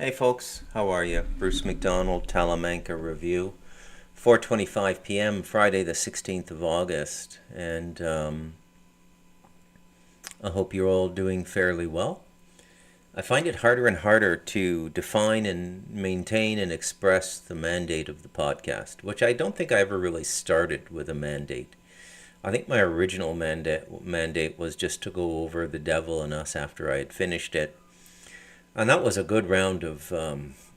Hey folks, how are you? Bruce McDonald, Talamanca Review, 4:25 p.m. Friday the 16th of August, and I hope you're all doing fairly well. I find it harder and harder to define and maintain and express the mandate of the podcast, which I don't think I ever really started with a mandate. I think my original mandate was just to go over The Devil and Us after I had finished it. And that was a good round of,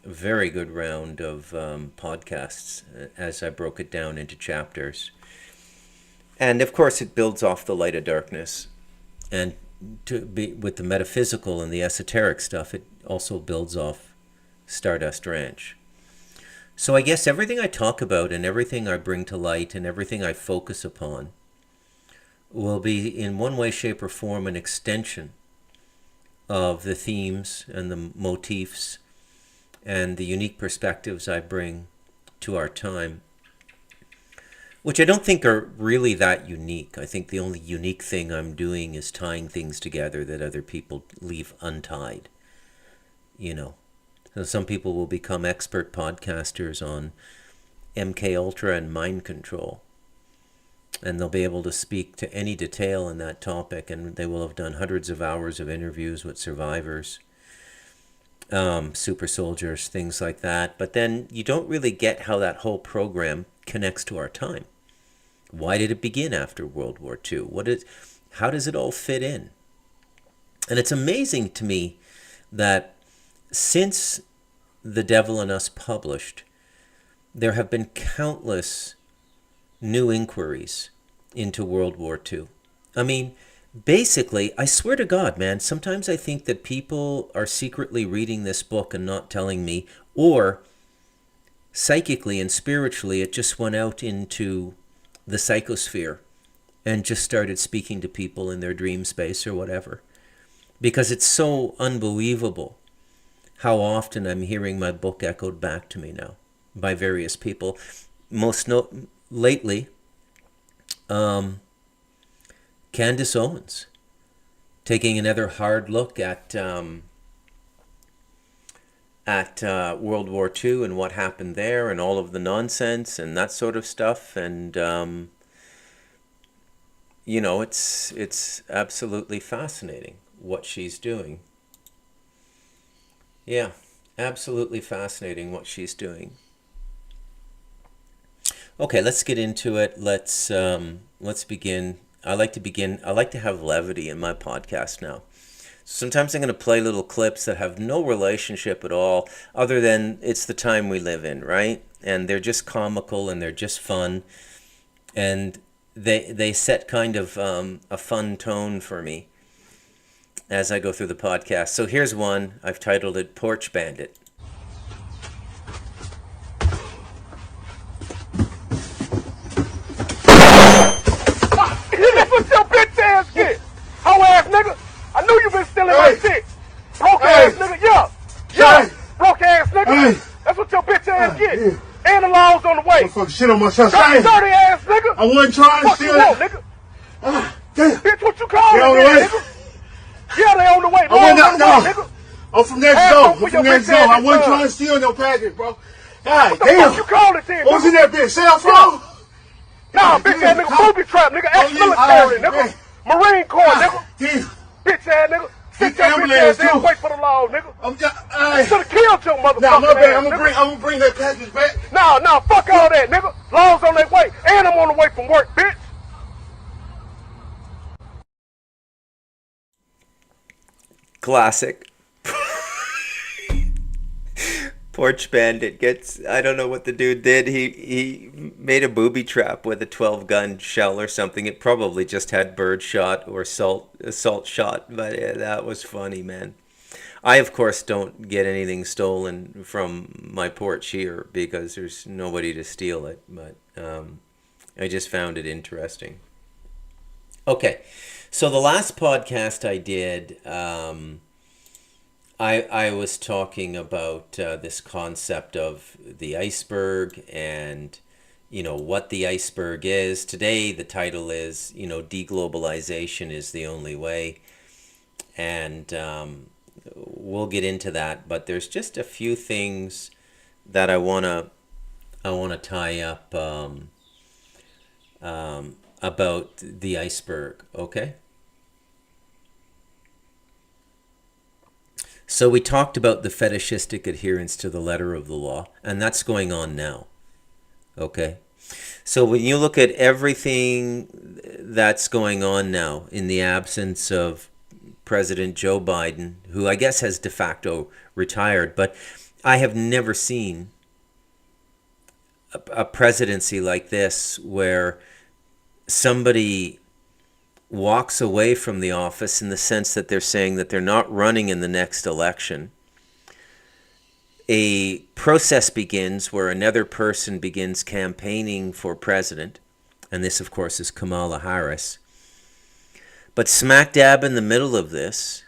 very good round of podcasts as I broke it down into chapters. And of course, it builds off The Light of Darkness. And to be with the metaphysical and the esoteric stuff, it also builds off Stardust Ranch. So I guess everything I talk about and everything I bring to light and everything I focus upon will be in one way, shape, or form an extension of the themes and the motifs and the unique perspectives I bring to our time, which I don't think are really that unique. I think the only unique thing I'm doing is tying things together that other people leave untied. So some people will become expert podcasters on MK Ultra and mind control, and they'll be able to speak to any detail in that topic, and they will have done hundreds of hours of interviews with survivors, super soldiers, things like that. But then you don't really get how that whole program connects to our time. Why did it begin after World War II? How does it all fit in? And it's amazing to me that since The Devil and Us published, there have been countless new inquiries into World War II. I mean, basically, I swear to God, man, sometimes I think that people are secretly reading this book and not telling me, or psychically and spiritually, it just went out into the psychosphere and just started speaking to people in their dream space or whatever. Because it's so unbelievable how often I'm hearing my book echoed back to me now by various people. Lately, Candace Owens taking another hard look at World War II and what happened there and all of the nonsense and that sort of stuff. And it's absolutely fascinating what she's doing. Yeah, absolutely fascinating what she's doing. Okay, let's get into it. Let's begin. I like to have levity in my podcast now. Sometimes I'm going to play little clips that have no relationship at all, other than it's the time we live in, right? And they're just comical and they're just fun, and they set kind of a fun tone for me as I go through the podcast. So here's one. I've titled it "Porch Bandit." What your bitch ass get? Hoe ass nigga. I knew you been stealing my shit. Broke ass nigga, yeah. Broke ass nigga. That's what your bitch ass get. And the law's on the way. Motherfucker shit on my shot. Dirty ass nigga. I wasn't trying to What steal you want, it. nigga? Damn. Bitch, what you calling They on the me, way. nigga? Yeah, they on the way. I went Law's on the down. way, nigga. I'm from next Ass door. off I'm with from your next bitch door. ass I wasn't son. trying to steal no package, bro. God What the damn. fuck you call it then, What was nigga? in that bitch? Cell phone? Nah, bitch ass nigga, booby trap, nigga. Ex-military, nigga. Marine Corps, nigga. Damn. Bitch ass nigga. Sit Get your the bitch ambulance, ass in, too. wait for the law, nigga. I'm just. Should have killed your motherfucker. Nah, my bad. ass, I'm nigga. gonna bring that package back. Nah, fuck all that, nigga. Law's on their way, and I'm on the way from work, bitch. Classic. Porch Bandit gets, I don't know what the dude did. He made a booby trap with a 12-gun shell or something. It probably just had bird shot or assault shot, but yeah, that was funny, man. I, of course, don't get anything stolen from my porch here because there's nobody to steal it, but I just found it interesting. Okay, so the last podcast I did, I was talking about this concept of the iceberg and, you know, what the iceberg is. Today, the title is, you know, Deglobalization is the only way. And we'll get into that, but there's just a few things that I want to tie up about the iceberg. Okay. So we talked about the fetishistic adherence to the letter of the law, and that's going on now. Okay. So when you look at everything that's going on now in the absence of President Joe Biden, who I guess has de facto retired, but I have never seen a presidency like this where somebody walks away from the office in the sense that they're saying that they're not running in the next election. A process begins where another person begins campaigning for president, and this, of course, is Kamala Harris. But smack dab in the middle of this,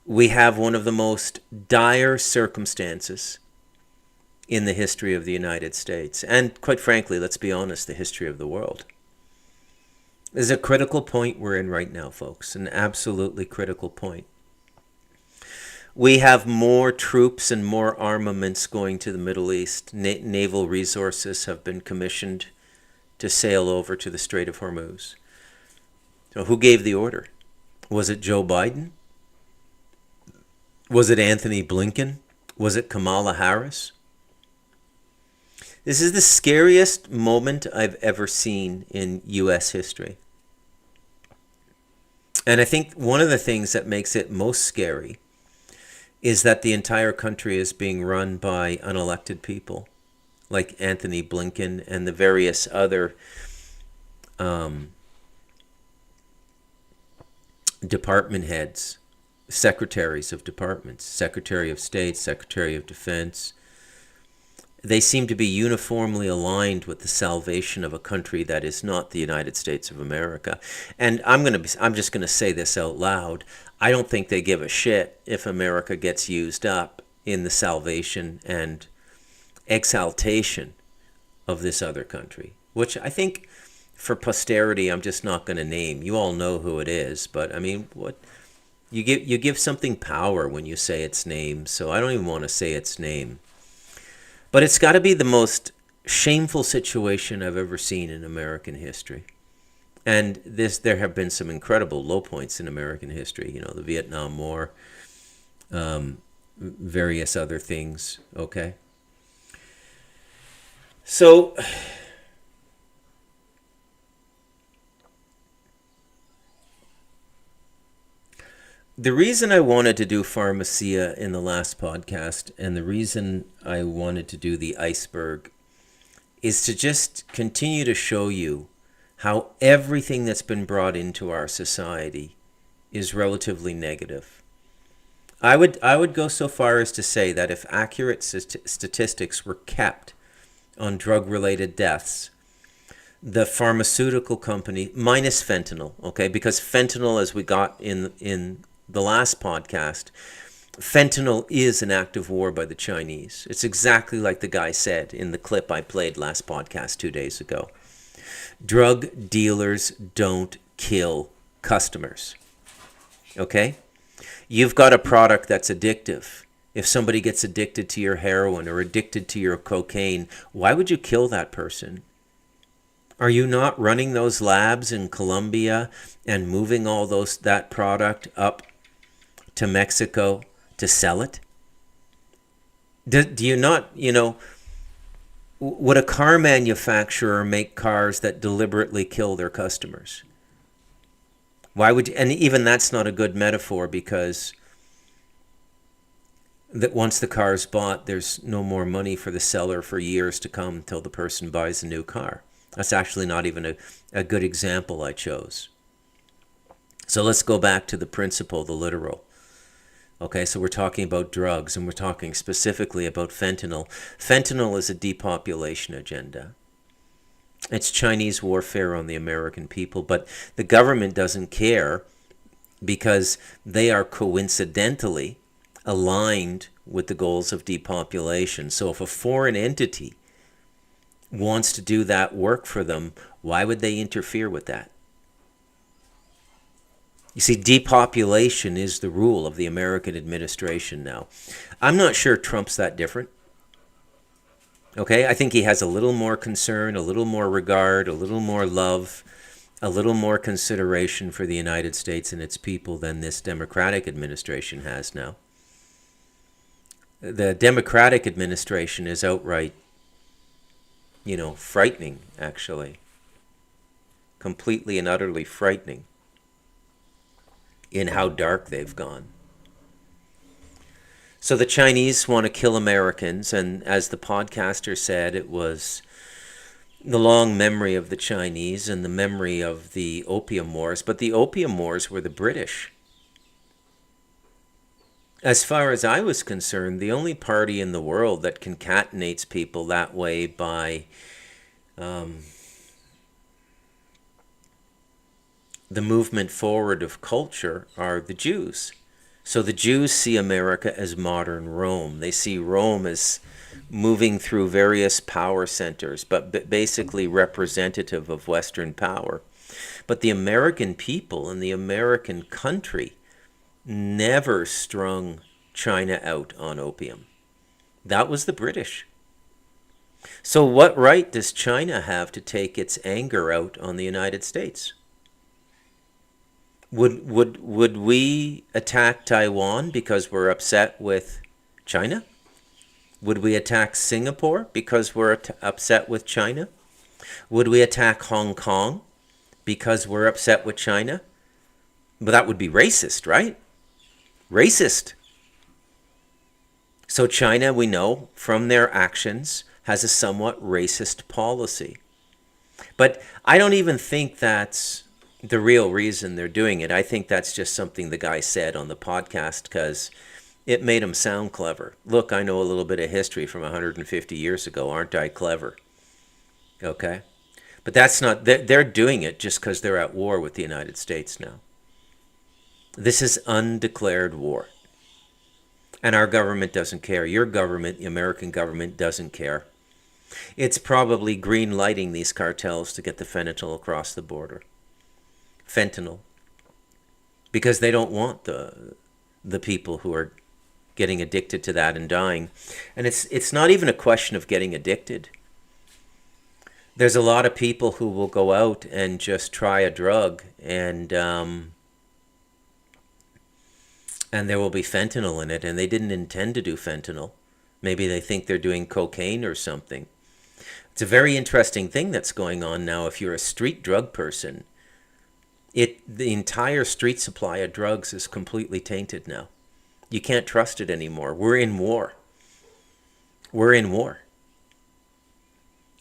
we have one of the most dire circumstances in the history of the United States, and quite frankly, let's be honest, the history of the world. There's a critical point we're in right now, folks, an absolutely critical point. We have more troops and more armaments going to the Middle East. Naval resources have been commissioned to sail over to the Strait of Hormuz. So who gave the order? Was it Joe Biden? Was it Anthony Blinken? Was it Kamala Harris? This is the scariest moment I've ever seen in U.S. history. And I think one of the things that makes it most scary is that the entire country is being run by unelected people, like Anthony Blinken and the various other department heads, secretaries of departments, Secretary of State, Secretary of Defense. They seem to be uniformly aligned with the salvation of a country that is not the United States of America. And I'm just gonna say this out loud. I don't think they give a shit if America gets used up in the salvation and exaltation of this other country, which I think for posterity I'm just not going to name. You all know who it is, but I mean, what you give something power when you say its name, so I don't even want to say its name. But it's got to be the most shameful situation I've ever seen in American history. And there have been some incredible low points in American history. You know, the Vietnam War, various other things. Okay. So the reason I wanted to do Pharmacia in the last podcast, and the reason I wanted to do the iceberg, is to just continue to show you how everything that's been brought into our society is relatively negative. I would go so far as to say that if accurate statistics were kept on drug-related deaths, the pharmaceutical company, minus fentanyl, okay, because fentanyl, as we got in the last podcast, fentanyl is an act of war by the Chinese. It's exactly like the guy said in the clip I played last podcast 2 days ago. Drug dealers don't kill customers. Okay? You've got a product that's addictive. If somebody gets addicted to your heroin or addicted to your cocaine, why would you kill that person? Are you not running those labs in Colombia and moving that product up to Mexico to sell it? Do you not, would a car manufacturer make cars that deliberately kill their customers? Why would you? And even that's not a good metaphor, because that once the car's bought, there's no more money for the seller for years to come until the person buys a new car. That's actually not even a good example I chose. So let's go back to the principle, the literal. Okay, so we're talking about drugs, and we're talking specifically about fentanyl. Fentanyl is a depopulation agenda. It's Chinese warfare on the American people, but the government doesn't care because they are coincidentally aligned with the goals of depopulation. So if a foreign entity wants to do that work for them, why would they interfere with that? You see, depopulation is the rule of the American administration now. I'm not sure Trump's that different. Okay, I think he has a little more concern, a little more regard, a little more love, a little more consideration for the United States and its people than this Democratic administration has now. The Democratic administration is outright, frightening, actually. Completely and utterly frightening in how dark they've gone. So the Chinese want to kill Americans, and as the podcaster said, it was the long memory of the Chinese and the memory of the Opium Wars, but the Opium Wars were the British. As far as I was concerned, the only party in the world that concatenates people that way by the movement forward of culture are the Jews. So the Jews see America as modern Rome. They see Rome as moving through various power centers, but basically representative of Western power. But the American people and the American country never strung China out on opium. That was the British. So what right does China have to take its anger out on the United States? Would we attack Taiwan because we're upset with China? Would we attack Singapore because we're upset with China? Would we attack Hong Kong because we're upset with China? But that would be racist, right? Racist. So China, we know from their actions, has a somewhat racist policy. But I don't even think that's the real reason they're doing it. I think that's just something the guy said on the podcast because it made him sound clever. Look, I know a little bit of history from 150 years ago. Aren't I clever? Okay? But that's not, they're doing it just because they're at war with the United States now. This is undeclared war. And our government doesn't care. Your government, the American government, doesn't care. It's probably green lighting these cartels to get the fentanyl across the border. Fentanyl. Because they don't want the people who are getting addicted to that and dying. And it's not even a question of getting addicted. There's a lot of people who will go out and just try a drug and there will be fentanyl in it, and they didn't intend to do fentanyl. Maybe they think they're doing cocaine or something. It's a very interesting thing that's going on now. If you're a street drug person, the entire street supply of drugs is completely tainted now. You can't trust it anymore. We're in war. We're in war.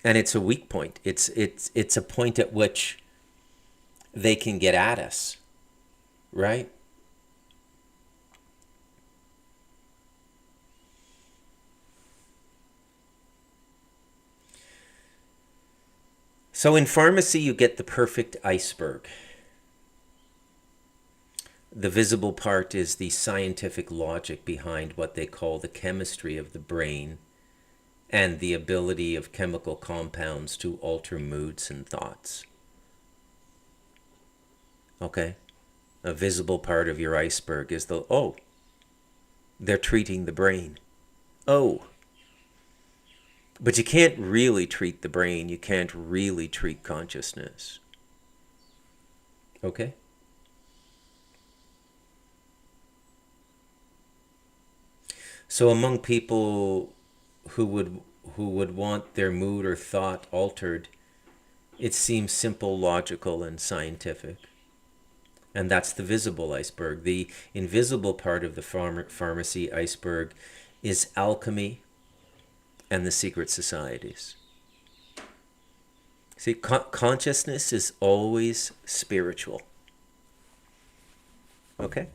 And it's a weak point. It's a point at which they can get at us, right? So in pharmacy, you get the perfect iceberg. The visible part is the scientific logic behind what they call the chemistry of the brain and the ability of chemical compounds to alter moods and thoughts. Okay? A visible part of your iceberg is they're treating the brain. But you can't really treat the brain. You can't really treat consciousness. Okay? So among people who would want their mood or thought altered, it seems simple, logical, and scientific. And that's the visible iceberg. The invisible part of the pharmacy iceberg is alchemy and the secret societies. See, consciousness is always spiritual. Okay?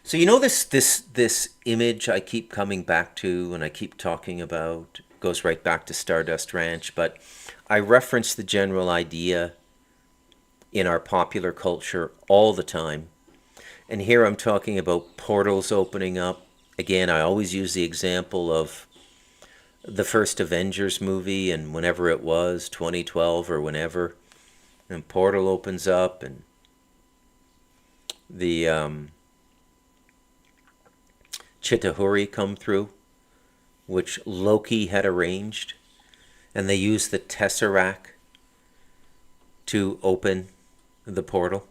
So this image I keep coming back to and I keep talking about goes right back to Stardust Ranch, but I reference the general idea in our popular culture all the time. And here I'm talking about portals opening up. Again, I always use the example of the first Avengers movie, and whenever it was, 2012 or whenever, and portal opens up and the Chitauri come through, which Loki had arranged, and they used the Tesseract to open the portal.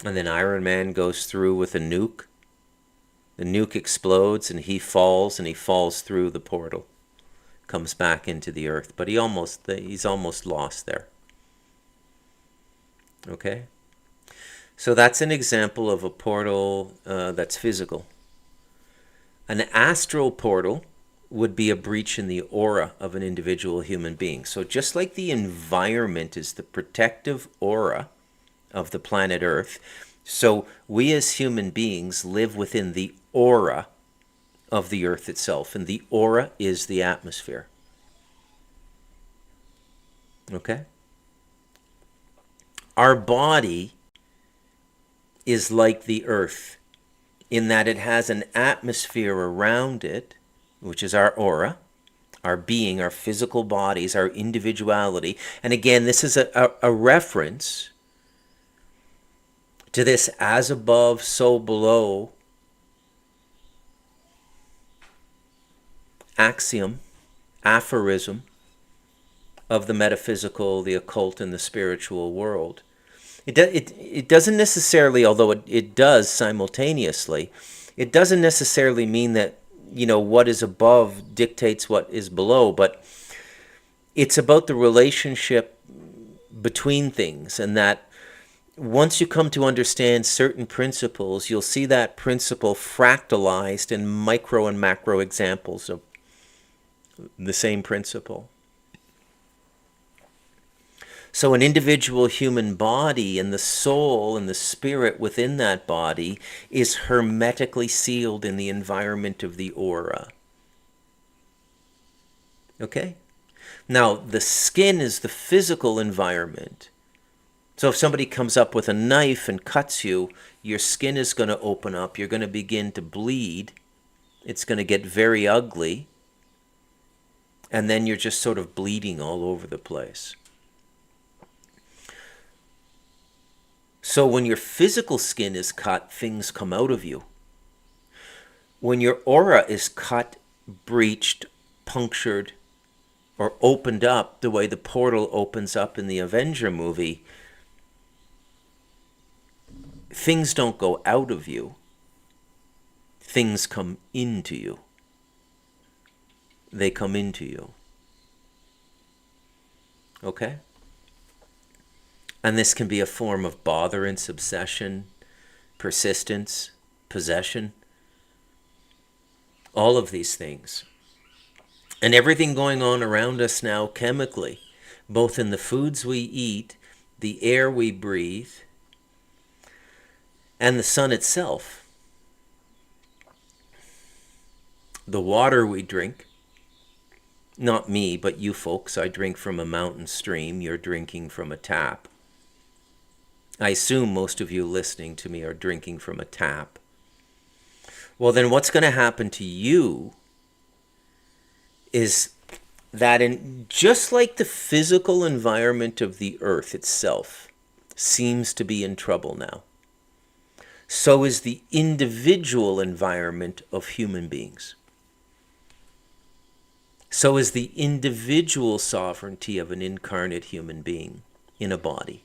And then Iron Man goes through with a nuke. The nuke explodes and he falls through the portal. Comes back into the earth, but he's almost lost there. Okay? So that's an example of a portal that's physical. An astral portal would be a breach in the aura of an individual human being. So just like the environment is the protective aura of the planet Earth, so we as human beings live within the aura of the Earth itself, and the aura is the atmosphere. Okay? Our body is like the Earth in that it has an atmosphere around it, which is our aura, our being, our physical bodies, our individuality. And again, this is a reference to this as above, so below axiom, aphorism of the metaphysical, the occult, and the spiritual world. It doesn't necessarily, although it does simultaneously, it doesn't necessarily mean that, what is above dictates what is below, but it's about the relationship between things, and that once you come to understand certain principles, you'll see that principle fractalized in micro and macro examples of the same principle. So an individual human body and the soul and the spirit within that body is hermetically sealed in the environment of the aura. Okay? Now, the skin is the physical environment. So if somebody comes up with a knife and cuts you, your skin is going to open up. You're going to begin to bleed. It's going to get very ugly. And then you're just sort of bleeding all over the place. So when your physical skin is cut, things come out of you. When your aura is cut, breached, punctured, or opened up the way the portal opens up in the Avenger movie, things don't go out of you. Things come into you. They come into you. Okay? And this can be a form of botherance, obsession, persistence, possession. All of these things. And everything going on around us now chemically, both in the foods we eat, the air we breathe, and the sun itself. The water we drink. Not me, but you folks. I drink from a mountain stream. You're drinking from a tap. I assume most of you listening to me are drinking from a tap. Well, then what's going to happen to you is that just like the physical environment of the earth itself seems to be in trouble now, so is the individual environment of human beings. So is the individual sovereignty of an incarnate human being in a body.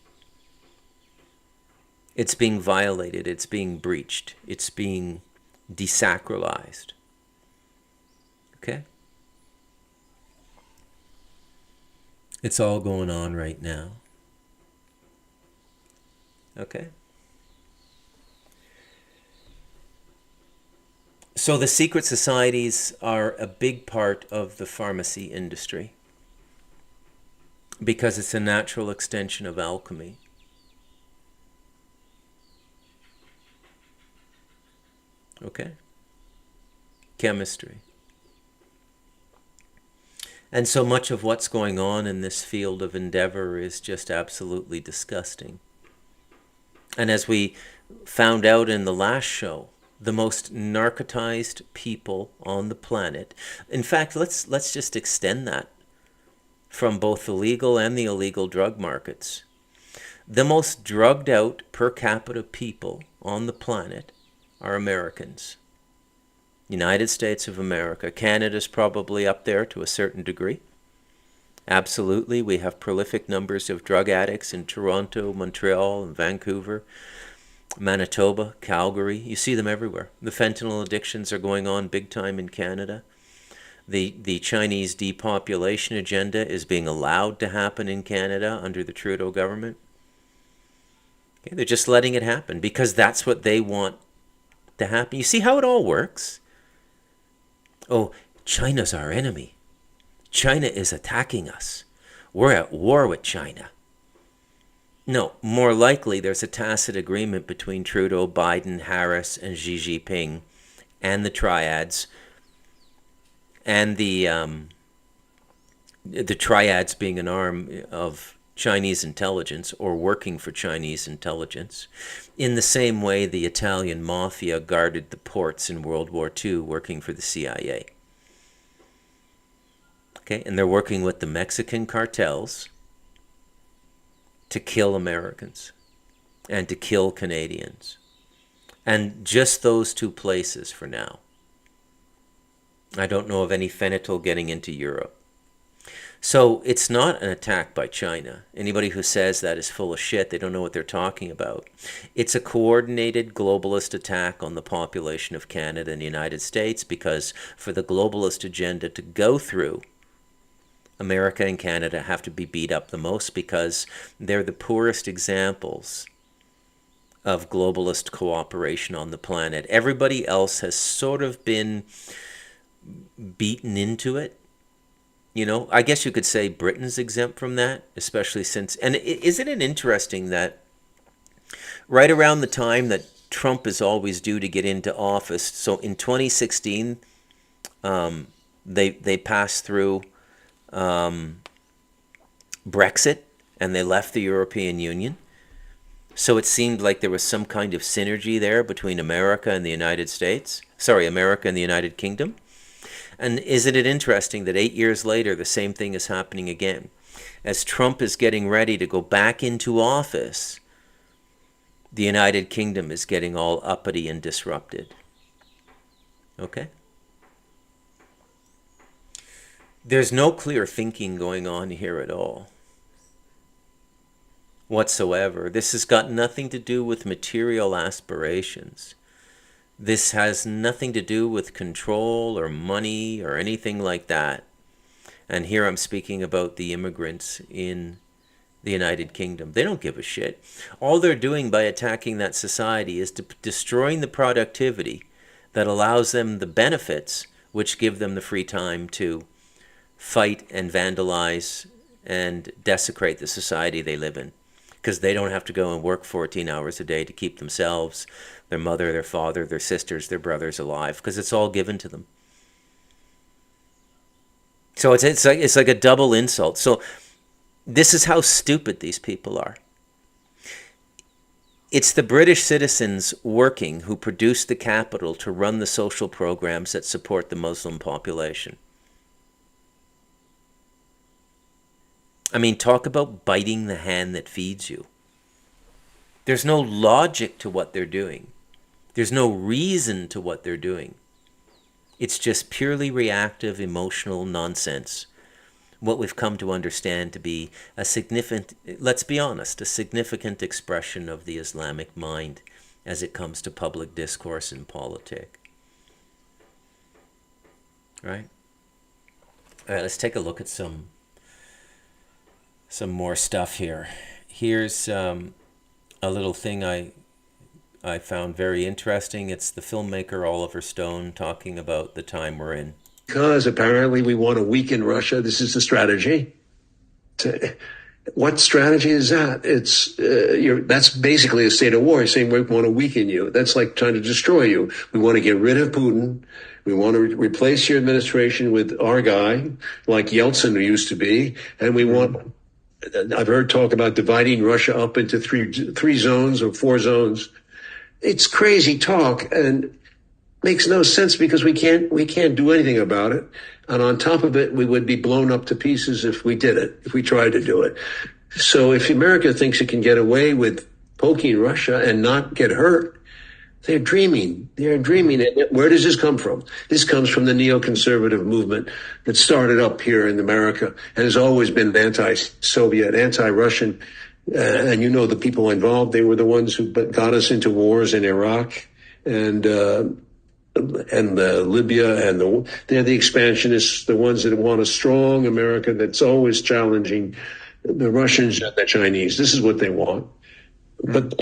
It's being violated, it's being breached, it's being desacralized. Okay? It's all going on right now. Okay? So the secret societies are a big part of the pharmacy industry because it's a natural extension of alchemy. Okay? Chemistry. And so much of what's going on in this field of endeavor is just absolutely disgusting. And as we found out in the last show, the most narcotized people on the planet. In fact, let's just extend that from both the legal and the illegal drug markets. The most drugged out per capita people on the planet are Americans. United States of America. Canada's probably up there to a certain degree. Absolutely, we have prolific numbers of drug addicts in Toronto, Montreal, and Vancouver, Manitoba, Calgary. You see them everywhere. The fentanyl addictions are going on big time in Canada. The Chinese depopulation agenda is being allowed to happen in Canada under the Trudeau government. Okay, they're just letting it happen because that's what they want to happen. You see how it all works? Oh, China's our enemy. China is attacking us. We're at war with China. No, more likely there's a tacit agreement between Trudeau, Biden, Harris, and Xi Jinping and the triads, and the triads being an arm of Chinese intelligence or working for Chinese intelligence, in the same way the Italian mafia guarded the ports in World War II working for the CIA. Okay, and they're working with the Mexican cartels to kill Americans and to kill Canadians. And just those two places for now. I don't know of any fentanyl getting into Europe. So it's not an attack by China. Anybody who says that is full of shit. They don't know what they're talking about. It's a coordinated globalist attack on the population of Canada and the United States, because for the globalist agenda to go through, America and Canada have to be beat up the most because they're the poorest examples of globalist cooperation on the planet. Everybody else has sort of been beaten into it. You know, I guess you could say Britain's exempt from that, especially since, and isn't it interesting that right around the time that Trump is always due to get into office, so in 2016, they passed through Brexit and they left the European Union. So it seemed like there was some kind of synergy there between America and the United States. Sorry, America and the United Kingdom. And isn't it interesting that 8 years later, the same thing is happening again? As Trump is getting ready to go back into office, the United Kingdom is getting all uppity and disrupted. Okay? There's no clear thinking going on here at all, whatsoever. This has got nothing to do with material aspirations. This has nothing to do with control or money or anything like that. And here I'm speaking about the immigrants in the United Kingdom. They don't give a shit. All they're doing by attacking that society is destroying the productivity that allows them the benefits which give them the free time to fight and vandalize and desecrate the society they live in, because they don't have to go and work 14 hours a day to keep themselves, their mother, their father, their sisters, their brothers alive, because it's all given to them. So it's like a double insult. So this is how stupid these people are. It's the British citizens working who produce the capital to run the social programs that support the Muslim population. I mean, talk about biting the hand that feeds you. There's no logic to what they're doing. There's no reason to what they're doing. It's just purely reactive, emotional nonsense. What we've come to understand to be a significant, let's be honest, a significant expression of the Islamic mind as it comes to public discourse and politics. Right? All right, let's take a look at some more stuff here. Here's a little thing I found very interesting. It's the filmmaker Oliver Stone talking about the time we're in. Because apparently we want to weaken Russia. This is the strategy. What strategy is that? It's that's basically a state of war. You're saying we want to weaken you. That's like trying to destroy you. We want to get rid of Putin. We want to replace your administration with our guy, like Yeltsin used to be, and we want. I've heard talk about dividing Russia up into three zones or 4 zones. It's crazy talk and makes no sense because we can't do anything about it. And on top of it, we would be blown up to pieces if we did it, if we tried to do it. So if America thinks it can get away with poking Russia and not get hurt, they're dreaming. They're dreaming. And where does this come from? This comes from the neoconservative movement that started up here in America and has always been anti-Soviet, anti-Russian. And you know the people involved. They were the ones who got us into wars in Iraq and Libya, and they're the expansionists, the ones that want a strong America that's always challenging the Russians and the Chinese. This is what they want. But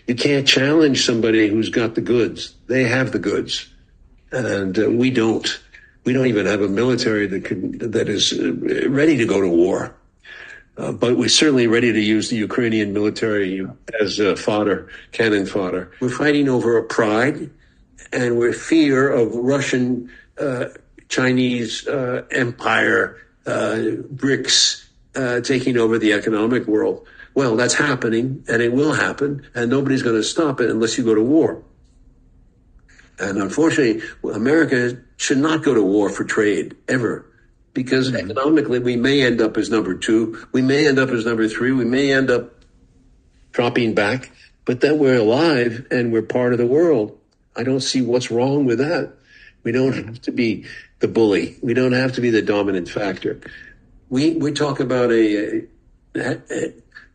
you can't challenge somebody who's got the goods. They have the goods, and we don't. We don't even have a military that is ready to go to war. But we're certainly ready to use the Ukrainian military as fodder, cannon fodder. We're fighting over a pride, and we're fear of Russian, Chinese empire, BRICS taking over the economic world. Well, that's happening, and it will happen, and nobody's going to stop it unless you go to war. And unfortunately, America should not go to war for trade, ever. Because economically, we may end up as number 2. We may end up as number 3. We may end up dropping back. But then we're alive, and we're part of the world. I don't see what's wrong with that. We don't have to be the bully. We don't have to be the dominant factor. We talk about a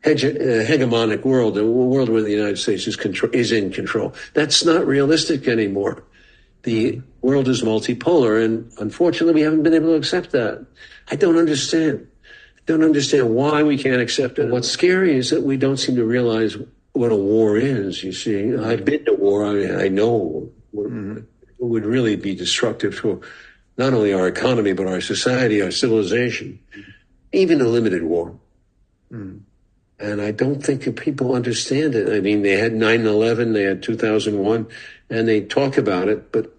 hegemonic world, a world where the United States is in control. That's not realistic anymore. The world is multipolar, and unfortunately, we haven't been able to accept that. I don't understand. I don't understand why we can't accept it. What's scary is that we don't seem to realize what a war is, you see. I've been to war. I know it would really be destructive for not only our economy, but our society, our civilization, even a limited war. And I don't think that people understand it. I mean, they had 9/11, they had 2001, and they talk about it, but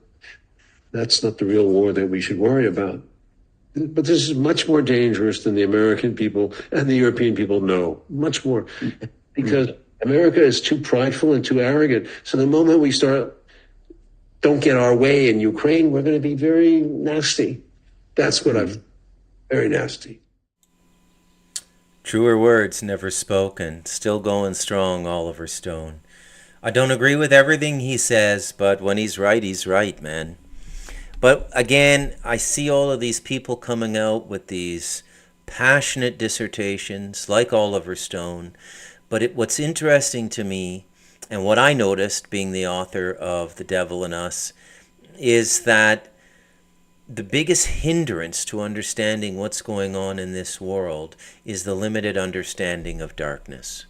that's not the real war that we should worry about. But this is much more dangerous than the American people and the European people know. Much more. Because America is too prideful and too arrogant. So the moment we don't get our way in Ukraine, we're going to be very nasty. That's what very nasty. Truer words never spoken. Still going strong, Oliver Stone. I don't agree with everything he says, but when he's right, man. But again, I see all of these people coming out with these passionate dissertations like Oliver Stone. But what's interesting to me, and what I noticed being the author of The Devil in Us, is that the biggest hindrance to understanding what's going on in this world is the limited understanding of darkness.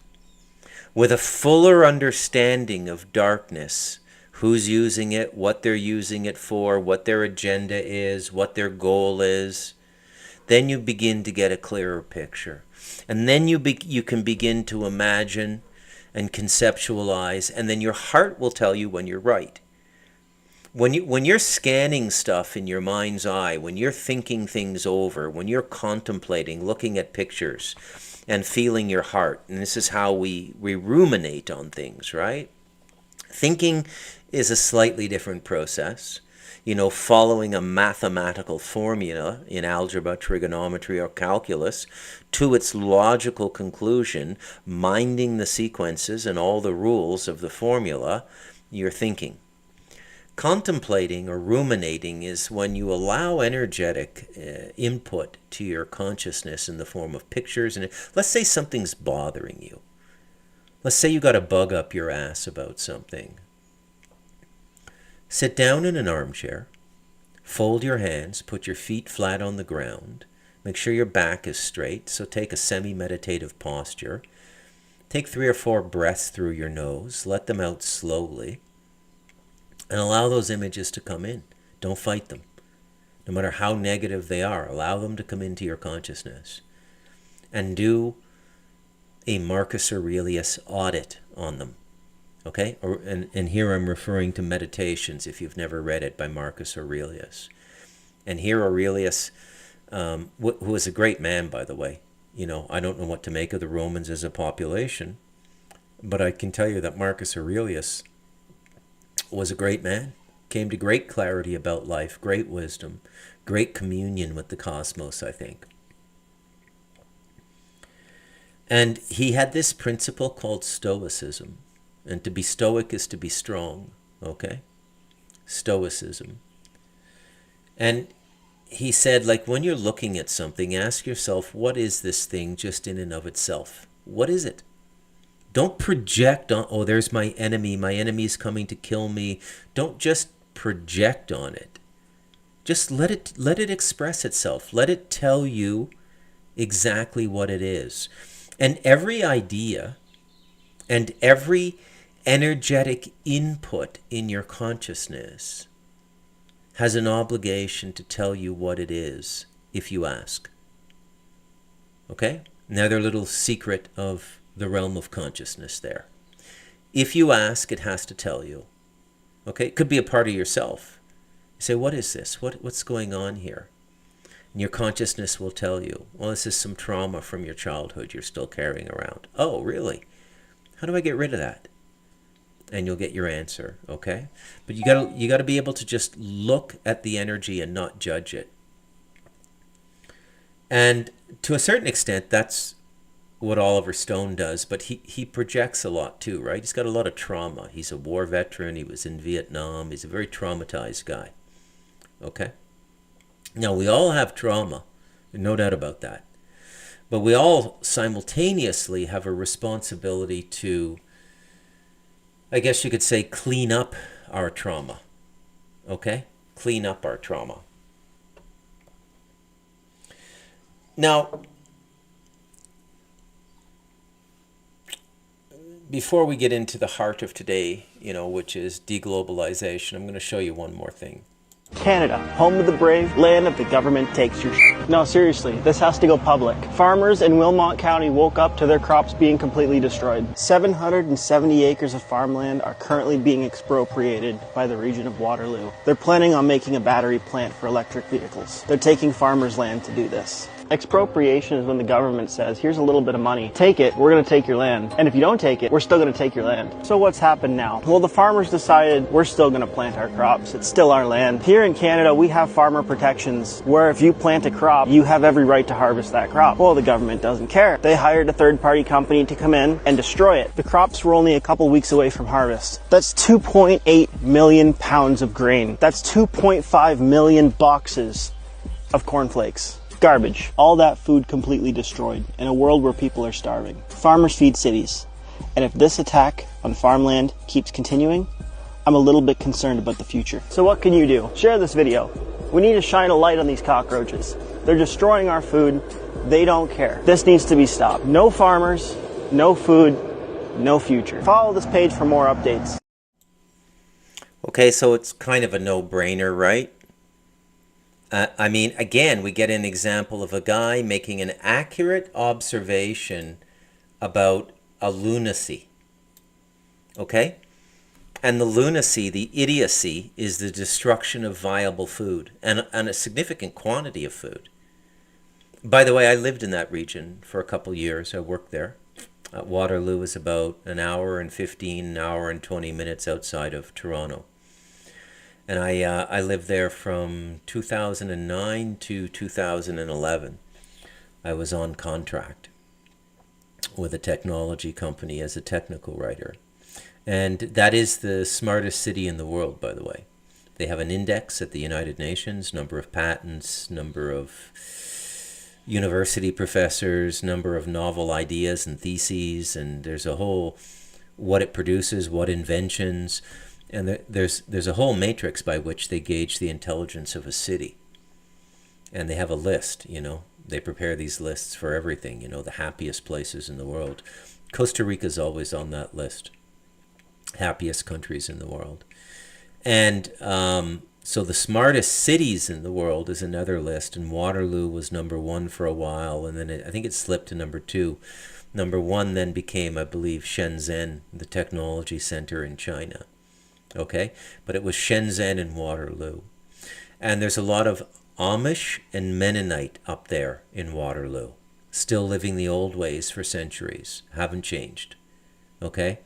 With a fuller understanding of darkness, who's using it, what they're using it for, what their agenda is, what their goal is, then you begin to get a clearer picture. And then you can begin to imagine and conceptualize, and then your heart will tell you when you're right. When you're scanning stuff in your mind's eye, when you're thinking things over, when you're contemplating, looking at pictures and feeling your heart, and this is how we ruminate on things, right? Thinking is a slightly different process. Following a mathematical formula in algebra, trigonometry, or calculus to its logical conclusion, minding the sequences and all the rules of the formula, you're thinking. Contemplating or ruminating is when you allow energetic input to your consciousness in the form of pictures. And let's say something's bothering you. Let's say you got a bug up your ass about something. Sit down in an armchair, fold your hands, put your feet flat on the ground, make sure your back is straight, so take a semi-meditative posture. Take 3 or 4 breaths through your nose, let them out slowly, and allow those images to come in. Don't fight them. No matter how negative they are, allow them to come into your consciousness. And do a Marcus Aurelius audit on them. Okay? And here I'm referring to Meditations, if you've never read it, by Marcus Aurelius. And here Aurelius, who was a great man, by the way. I don't know what to make of the Romans as a population, but I can tell you that Marcus Aurelius was a great man, came to great clarity about life, great wisdom, great communion with the cosmos, I think. And he had this principle called stoicism. And to be stoic is to be strong, okay? Stoicism. And he said, like, when you're looking at something, ask yourself, what is this thing just in and of itself? What is it? Don't project on, oh, there's my enemy's coming to kill me. Don't just project on it. Just let it express itself. Let it tell you exactly what it is. And every idea and every energetic input in your consciousness has an obligation to tell you what it is if you ask. Okay? Another little secret of the realm of consciousness there. If you ask, it has to tell you. Okay? It could be a part of yourself. You say, what is this? What's going on here? And your consciousness will tell you, well, this is some trauma from your childhood you're still carrying around. Oh, really? How do I get rid of that? And you'll get your answer, okay? But you gotta be able to just look at the energy and not judge it. And to a certain extent, that's what Oliver Stone does, but he projects a lot too, right? He's got a lot of trauma. He's a war veteran. He was in Vietnam. He's a very traumatized guy, okay? Now, we all have trauma, no doubt about that. But we all simultaneously have a responsibility to, I guess you could say, clean up our trauma, okay? Clean up our trauma. Now, before we get into the heart of today, which is deglobalization, I'm going to show you one more thing. Canada, home of the brave, land of the government takes your shit. No, seriously, this has to go public. Farmers in Wilmot County woke up to their crops being completely destroyed. 770 acres of farmland are currently being expropriated by the region of Waterloo. They're planning on making a battery plant for electric vehicles. They're taking farmers' land to do this. Expropriation is when the government says, here's a little bit of money, take it, we're going to take your land. And if you don't take it, we're still going to take your land. So what's happened now? Well, the farmers decided we're still going to plant our crops. It's still our land. Here in Canada, we have farmer protections where if you plant a crop, you have every right to harvest that crop. Well, the government doesn't care. They hired a third-party company to come in and destroy it. The crops were only a couple weeks away from harvest. That's 2.8 million pounds of grain. That's 2.5 million boxes of cornflakes. Garbage. All that food completely destroyed in a world where people are starving. Farmers feed cities. And if this attack on farmland keeps continuing, I'm a little bit concerned about the future. So what can you do? Share this video. We need to shine a light on these cockroaches. They're destroying our food. They don't care. This needs to be stopped. No farmers, no food, no future. Follow this page for more updates. Okay, so it's kind of a no-brainer, right? I mean, again, we get an example of a guy making an accurate observation about a lunacy. Okay? And the lunacy, the idiocy, is the destruction of viable food and a significant quantity of food. By the way, I lived in that region for a couple years. I worked there. Waterloo is about an hour and 15, an hour and 20 minutes outside of Toronto. And I lived there from 2009 to 2011. I was on contract with a technology company as a technical writer. And that is the smartest city in the world, by the way. They have an index at the United Nations, number of patents, number of university professors, number of novel ideas and theses, and there's a whole, what it produces, what inventions. And there's a whole matrix by which they gauge the intelligence of a city. And they have a list, They prepare these lists for everything, the happiest places in the world. Costa Rica's always on that list. Happiest countries in the world. And so the smartest cities in the world is another list. And Waterloo was number one for a while. And then I think it slipped to number two. Number one then became, I believe, Shenzhen, the technology center in China. Okay, but it was Shenzhen and Waterloo. And there's a lot of Amish and Mennonite up there in Waterloo, still living the old ways for centuries, haven't changed. Okay,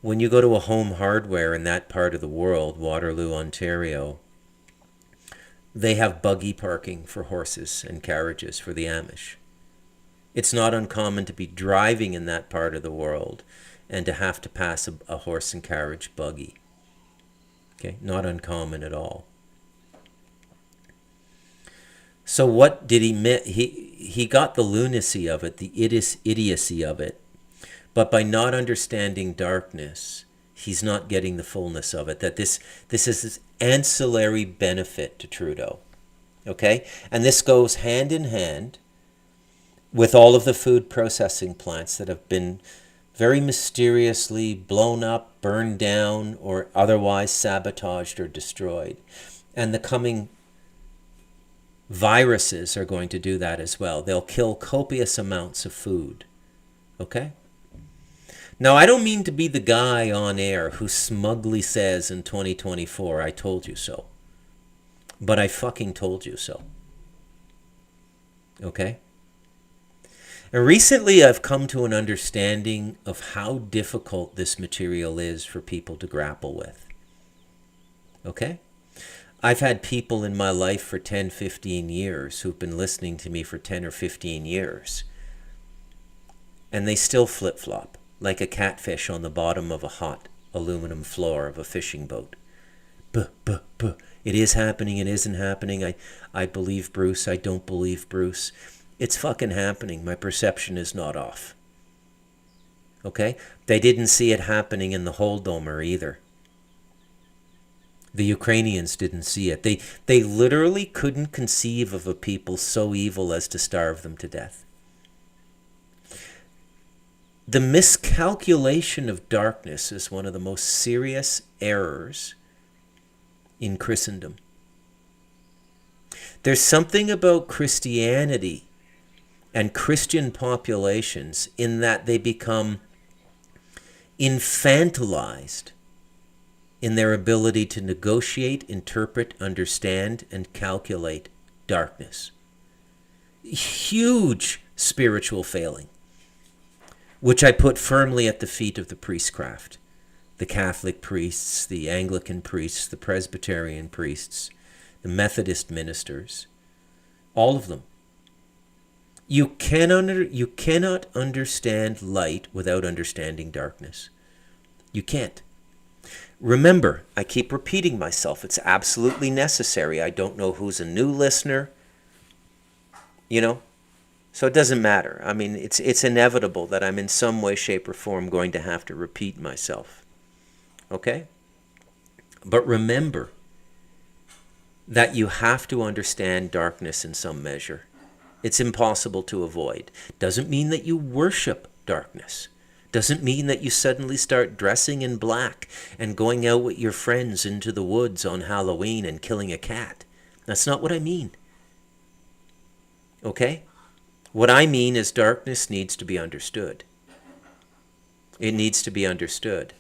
when you go to a Home Hardware in that part of the world, Waterloo, Ontario, they have buggy parking for horses and carriages for the Amish. It's not uncommon to be driving in that part of the world and to have to pass a horse and carriage buggy. Okay, not uncommon at all. So what did he miss? He got the lunacy of it, the idiocy of it, but by not understanding darkness, he's not getting the fullness of it. That this is this ancillary benefit to Trudeau. Okay, and this goes hand in hand with all of the food processing plants that have been very mysteriously blown up, burned down, or otherwise sabotaged or destroyed. And the coming viruses are going to do that as well. They'll kill copious amounts of food. Okay? Now, I don't mean to be the guy on air who smugly says in 2024, I told you so. But I fucking told you so. Okay? And recently I've come to an understanding of how difficult this material is for people to grapple with. Okay? I've had people in my life for 10, 15 years who've been listening to me for 10 or 15 years. And they still flip-flop like a catfish on the bottom of a hot aluminum floor of a fishing boat. It is happening, it isn't happening. I believe Bruce, I don't believe Bruce. It's fucking happening. My perception is not off. Okay? They didn't see it happening in the Holodomor either. The Ukrainians didn't see it. They literally couldn't conceive of a people so evil as to starve them to death. The miscalculation of darkness is one of the most serious errors in Christendom. There's something about Christianity and Christian populations in that they become infantilized in their ability to negotiate, interpret, understand, and calculate darkness. Huge spiritual failing, which I put firmly at the feet of the priestcraft. The Catholic priests, the Anglican priests, the Presbyterian priests, the Methodist ministers, all of them. You cannot understand light without understanding darkness. You can't. Remember, I keep repeating myself. It's absolutely necessary. I don't know who's a new listener, so it doesn't matter. I mean, it's inevitable that I'm in some way, shape, or form going to have to repeat myself. Okay? But remember that you have to understand darkness in some measure. It's impossible to avoid. Doesn't mean that you worship darkness. Doesn't mean that you suddenly start dressing in black and going out with your friends into the woods on Halloween and killing a cat. That's not what I mean. Okay? What I mean is darkness needs to be understood. It needs to be understood.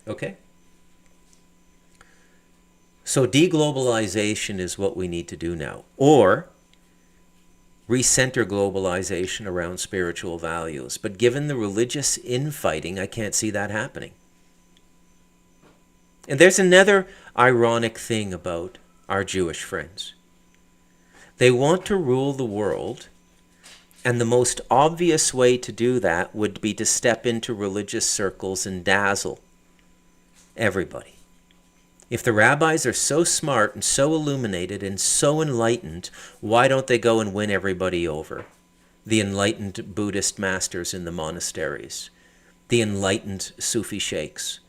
Okay? So deglobalization is what we need to do now. Or recenter globalization around spiritual values. But given the religious infighting, I can't see that happening. And there's another ironic thing about our Jewish friends. They want to rule the world, and the most obvious way to do that would be to step into religious circles and dazzle everybody. If the rabbis are so smart and so illuminated and so enlightened, why don't they go and win everybody over? The enlightened Buddhist masters in the monasteries, the enlightened Sufi sheikhs,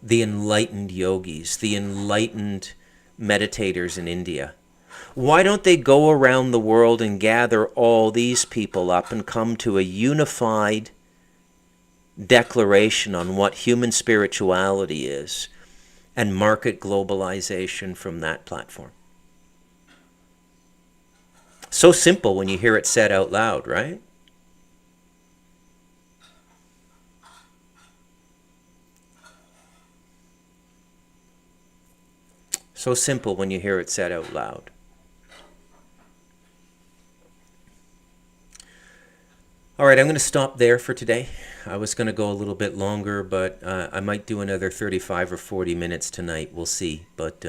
the enlightened yogis, the enlightened meditators in India. Why don't they go around the world and gather all these people up and come to a unified declaration on what human spirituality is and market globalization from that platform? So simple when you hear it said out loud, right? So simple when you hear it said out loud. All right, I'm going to stop there for today. I was going to go a little bit longer, but I might do another 35 or 40 minutes tonight. We'll see. But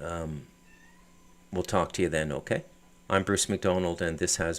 we'll talk to you then, okay? I'm Bruce McDonald, and this has been